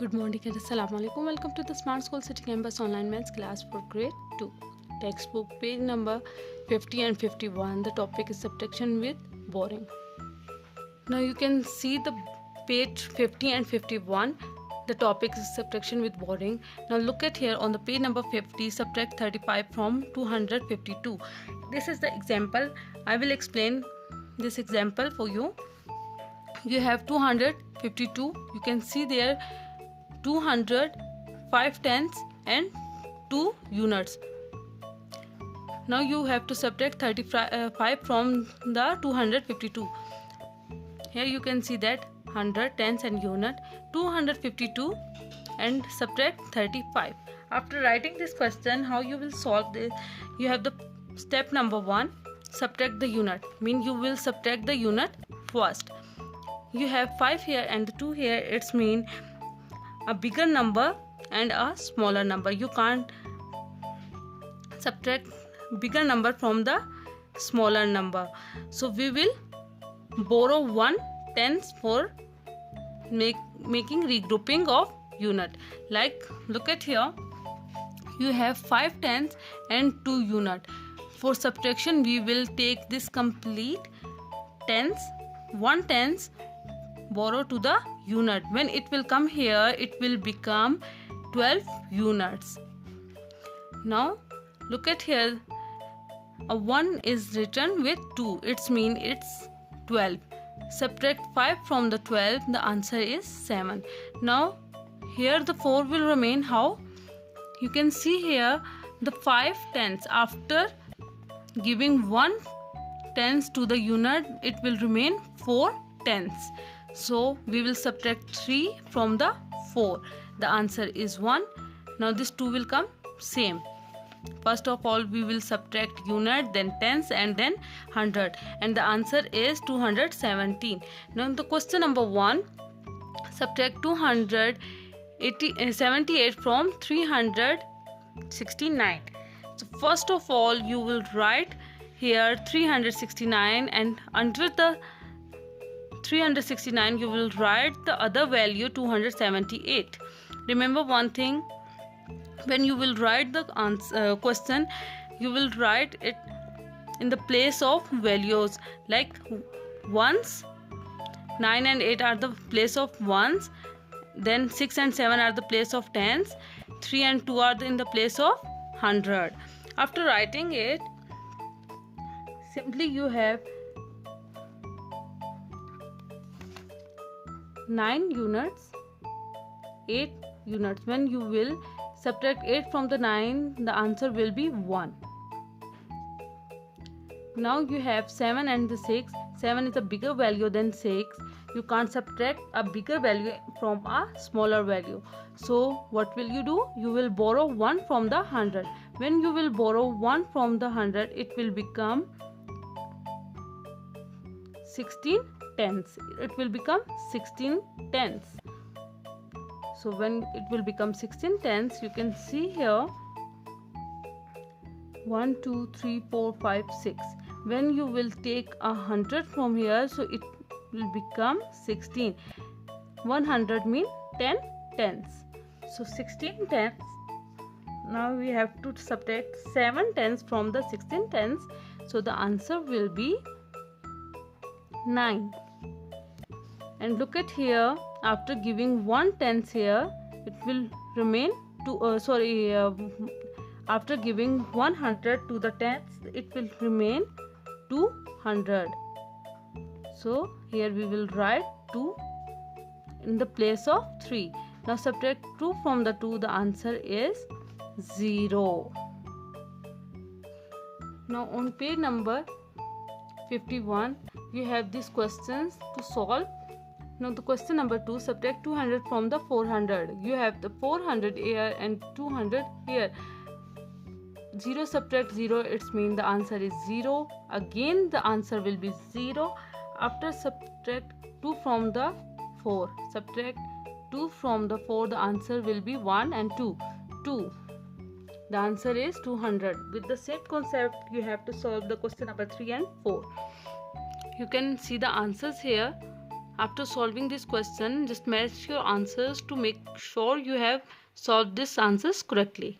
Good morning and Assalamu alaikum. Welcome to the Smart School City Campus online maths class for grade 2. Textbook page number 50 and 51. The topic is subtraction with borrowing. Now you can see the page 50 and 51. The topic is subtraction with borrowing. Now look at here on the page number 50. Subtract 35 from 252. This is the example. I will explain this example for you. You have 252. You can see there 200, 5 tenths and 2 units. Now you have to subtract 35 from the 252. Here you can see that 100, tenths and unit, 252 and subtract 35. After writing this question, how you will solve this? You have the step number 1, subtract the unit. Mean you will subtract the unit first. You have 5 here and 2 here. It's mean a bigger number and a smaller number. You can't subtract bigger number from the smaller number. So we will borrow 1 tenth for making regrouping of unit. Like look at here. You have 5 tenths and 2 unit. For subtraction we will take this complete tenths, 1 tenth borrow to the unit. When it will come here, it will become 12 units. Now look at here, a 1 is written with 2. It's mean it's 12. Subtract 5 from the 12, the answer is 7. Now here the 4 will remain. How? You can see here the 5 tenths. After giving 1 tenth to the unit, it will remain 4 tenths. So we will subtract 3 from the 4. The answer is 1. Now this 2 will come same. First of all we will subtract unit, then tenths and then 100. And the answer is 217. Now the question number 1. Subtract 278 from 369. So first of all you will write here 369 and under the 369 you will write the other value 278. Remember one thing, when you will write the answer question, you will write it in the place of values, like ones, 9 and 8 are the place of ones, then 6 and 7 are the place of tens, 3 and 2 are in the place of 100. After writing it, simply you have 9 units, 8 units. When you will subtract 8 from the 9, the answer will be 1. Now you have 7 and the 6. 7 is a bigger value than 6. You can't subtract a bigger value from a smaller value. So what will you do? You will borrow 1 from the 100. When you will borrow 1 from the 100, it will become 16 tenths. It will become 16 tenths. So when it will become 16 tenths, you can see here 1, 2, 3, 4, 5, 6. When you will take 100 from here, so it will become 16. 100 means 10 tenths. So 16 tenths. Now we have to subtract 7 tenths from the 16 tenths. So the answer will be 9. And look at here, after giving 1 tenth here, it will remain after giving 100 to the tenths, it will remain 200. So here we will write 2 in the place of 3. Now subtract 2 from the 2, the answer is 0. Now on page number 51, you have these questions to solve. Now the question number 2, subtract 200 from the 400. You have the 400 here and 200 here. 0 subtract 0, it means the answer is 0. Again the answer will be 0. After subtract 2 from the 4. Subtract 2 from the 4, the answer will be 1 and 2. 2. The answer is 200. With the same concept, you have to solve the question number 3 and 4. You can see the answers here. After solving this question, just match your answers to make sure you have solved these answers correctly.